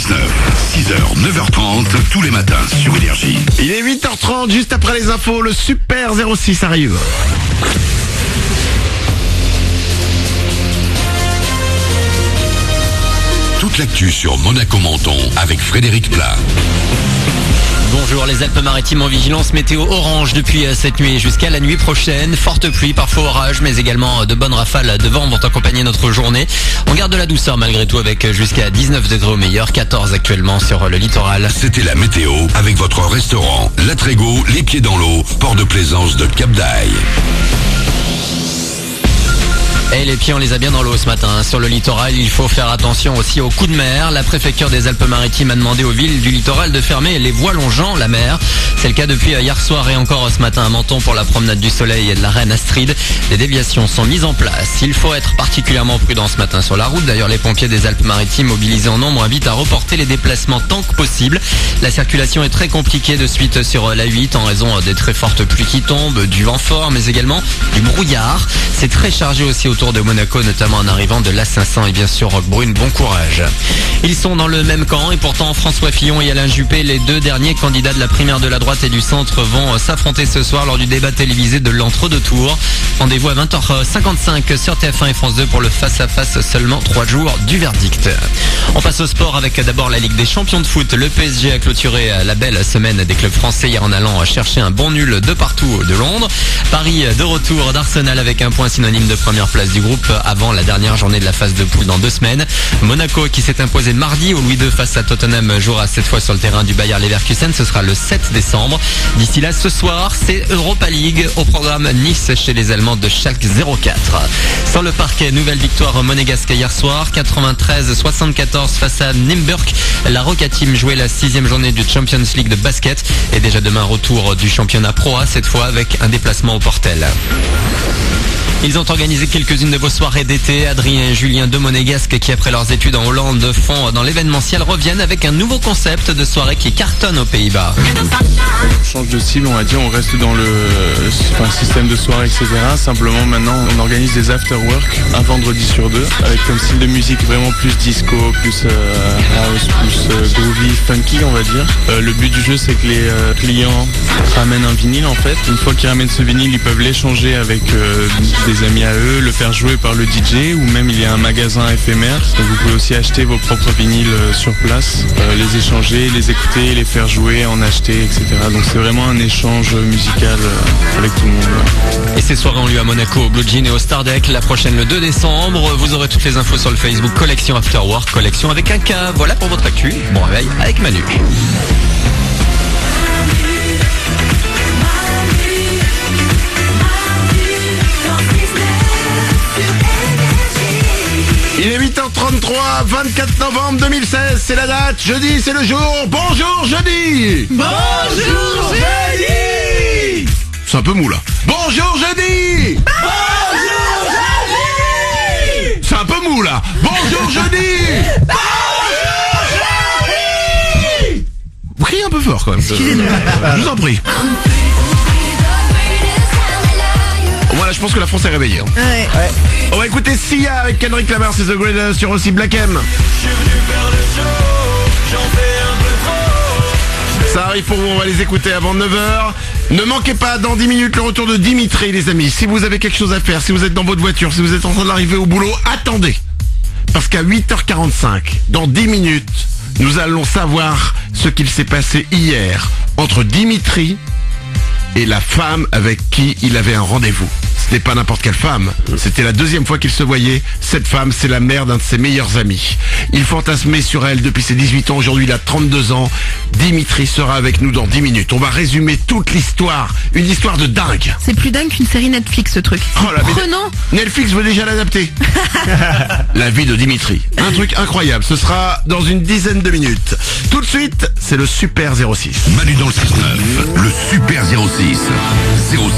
6h, 9h30, tous les matins sur Énergie. Il est 8h30, juste après les infos, le Super 06 arrive. Toute l'actu sur Monaco-Menton avec Frédéric Plat. Bonjour, les Alpes-Maritimes en vigilance météo orange depuis cette nuit jusqu'à la nuit prochaine. Forte pluie, parfois orage, mais également de bonnes rafales de vent vont accompagner notre journée. On garde de la douceur malgré tout avec jusqu'à 19 degrés au meilleur, 14 actuellement sur le littoral. C'était la météo avec votre restaurant La Trégo, les pieds dans l'eau, port de plaisance de Cap d'Aille. Et les pieds, on les a bien dans l'eau ce matin. Sur le littoral, il faut faire attention aussi aux coups de mer. La préfecture des Alpes-Maritimes a demandé aux villes du littoral de fermer les voies longeant la mer. C'est le cas depuis hier soir et encore ce matin à Menton pour la promenade du Soleil et de la Reine Astrid. Des déviations sont mises en place. Il faut être particulièrement prudent ce matin sur la route. D'ailleurs, les pompiers des Alpes-Maritimes mobilisés en nombre invitent à reporter les déplacements tant que possible. La circulation est très compliquée de suite sur la 8 en raison des très fortes pluies qui tombent, du vent fort, mais également du brouillard. C'est très chargé aussi autour de Monaco, notamment en arrivant de l'A500 et bien sûr Roquebrune. Bon courage. Ils sont dans le même camp et pourtant François Fillon et Alain Juppé, les deux derniers candidats de la primaire de la droite et du centre, vont s'affronter ce soir lors du débat télévisé de l'entre-deux tours. Rendez-vous à 20h55 sur TF1 et France 2 pour le face-à-face seulement 3 jours du verdict. On passe au sport avec d'abord la Ligue des champions de foot. Le PSG a clôturé la belle semaine des clubs français hier en allant chercher un bon nul de partout de Londres. Paris de retour d'Arsenal avec un point synonyme de première place du groupe avant la dernière journée de la phase de poule dans 2 semaines. Monaco qui s'est imposé mardi au Louis II face à Tottenham jouera cette fois sur le terrain du Bayer Leverkusen. Ce sera le 7 décembre. D'ici là, ce soir, c'est Europa League au programme Nice chez les Allemands de Schalke 04. Sur le parquet, nouvelle victoire monégasque hier soir, 93-74 face à Nymburk. La Roca Team jouait la 6e journée du Champions League de basket et déjà demain retour du championnat Pro A, cette fois avec un déplacement au Portel. Ils ont organisé quelques-unes de vos soirées d'été. Adrien et Julien de Monégasque qui après leurs études en Hollande font dans l'événementiel reviennent avec un nouveau concept de soirée qui cartonne aux Pays-Bas. On change de cible, on va dire, on reste dans le système de soirée, etc. Simplement maintenant on organise des after-work un vendredi sur 2 avec comme style de musique vraiment plus disco, plus house, plus groovy, funky on va dire. Le but du jeu c'est que les clients ramènent un vinyle en fait. Une fois qu'ils ramènent ce vinyle, ils peuvent l'échanger avec des amis à eux, le faire jouer par le DJ ou même il y a un magasin éphémère. Donc vous pouvez aussi acheter vos propres vinyles sur place, les échanger, les écouter, les faire jouer, en acheter, etc. Donc c'est vraiment un échange musical avec tout le monde. Et ces soirées ont lieu à Monaco, au Blue Jean et au Star Deck. La prochaine le 2 décembre. Vous aurez toutes les infos sur le Facebook Collection After Work, collection avec un K. Voilà pour votre actu. Bon réveil avec Manu. Il est 8h33, 24 novembre 2016, c'est la date, jeudi c'est le jour, bonjour jeudi. Bonjour jeudi. C'est un peu mou là. Bonjour jeudi. Bonjour jeudi. C'est un peu mou là. Bonjour jeudi. Bonjour jeudi. Vous criez un peu fort quand même. Excusez-moi. Je vous en prie. Voilà, je pense que la France est réveillée. Hein. Ouais. On va écouter Sia avec Kendrick Lamar, c'est The Greatest sur aussi Black M. Ça arrive pour vous, on va les écouter avant 9h. Ne manquez pas, dans 10 minutes, le retour de Dimitri, les amis. Si vous avez quelque chose à faire, si vous êtes dans votre voiture, si vous êtes en train d'arriver au boulot, attendez. Parce qu'à 8h45, dans 10 minutes, nous allons savoir ce qu'il s'est passé hier entre Dimitri et la femme avec qui il avait un rendez-vous. C'était pas n'importe quelle femme, c'était la 2e fois qu'ils se voyaient. Cette femme, c'est la mère d'un de ses meilleurs amis. Il fantasmait sur elle depuis ses 18 ans, aujourd'hui il a 32 ans. Dimitri sera avec nous dans 10 minutes. On va résumer toute l'histoire, une histoire de dingue. C'est plus dingue qu'une série Netflix ce truc. Oh là, mais Prenant. Netflix veut déjà l'adapter. La vie de Dimitri. Un truc incroyable, ce sera dans une dizaine de minutes. Tout de suite, c'est le Super 06. Manu dans le 6-9, le Super 06.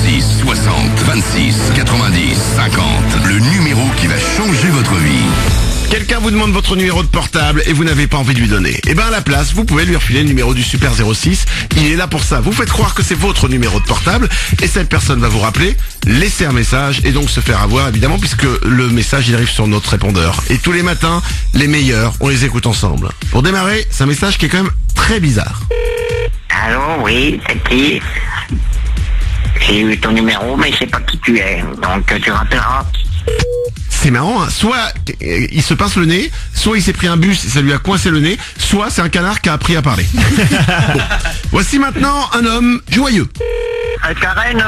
06 60 26 90 50. Le numéro qui va changer votre vie. Quelqu'un vous vous demande votre numéro de portable et vous n'avez pas envie de lui donner. Et ben à la place, vous pouvez lui refiler le numéro du Super 06. Il est là pour ça. Vous faites croire que c'est votre numéro de portable et cette personne va vous rappeler, laisser un message et donc se faire avoir évidemment puisque le message il arrive sur notre répondeur. Et tous les matins, les meilleurs, on les écoute ensemble. Pour démarrer, c'est un message qui est quand même très bizarre. Allô, oui, c'est qui? J'ai eu ton numéro, mais je sais pas qui tu es, donc tu rappelleras. C'est marrant, hein. Soit il se pince le nez, soit il s'est pris un bus et ça lui a coincé le nez, soit c'est un canard qui a appris à parler. Bon. Voici maintenant un homme joyeux. Karen,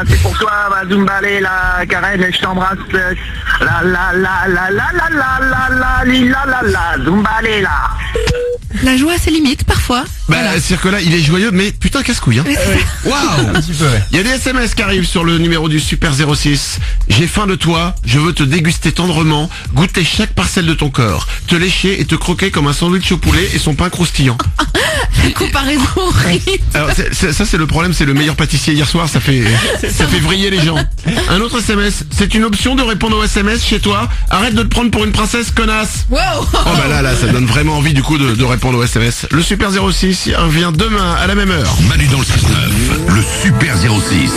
c'est pour toi, ma Zumbalé, la Karen, je t'embrasse. Zumbalé, là. La joie a ses limites parfois. Bah, c'est-à-dire que là, il est joyeux, mais putain, casse-couille, hein. Waouh! Il y a des SMS qui arrivent sur le numéro du Super 06. J'ai faim de toi, je veux te déguster tendrement, goûter chaque parcelle de ton corps, te lécher et te croquer comme un sandwich au poulet et son pain croustillant. La comparaison horrible. Alors, ça c'est le problème, c'est le meilleur pâtissier hier soir, ça fait vriller les gens. Un autre SMS, c'est une option de répondre aux SMS chez toi. Arrête de te prendre pour une princesse, connasse. Wow. Oh bah là, ça donne vraiment envie du coup de répondre aux SMS. Le Super 06 vient demain à la même heure. Manu dans le 6-9, le Super 06.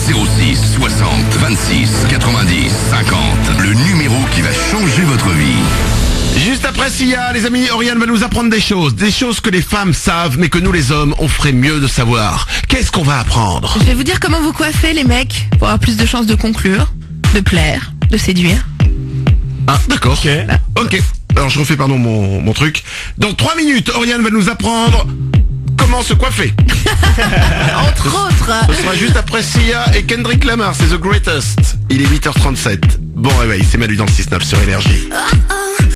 06 60 26 90 50. Le numéro qui va changer votre vie. Juste après Sia, les amis, Oriane va nous apprendre des choses que les femmes savent, mais que nous les hommes, on ferait mieux de savoir. Qu'est-ce qu'on va apprendre? Je vais vous dire comment vous coiffer les mecs pour avoir plus de chances de conclure, de plaire, de séduire. Ah, d'accord. Ok. Alors je refais mon truc. Dans 3 minutes, Oriane va nous apprendre comment se coiffer. Entre autres. Ce sera juste après Sia et Kendrick Lamar, c'est The Greatest. Il est 8h37. Bon réveil, c'est Manu dans le 6-9 sur Énergie. Oh, oh.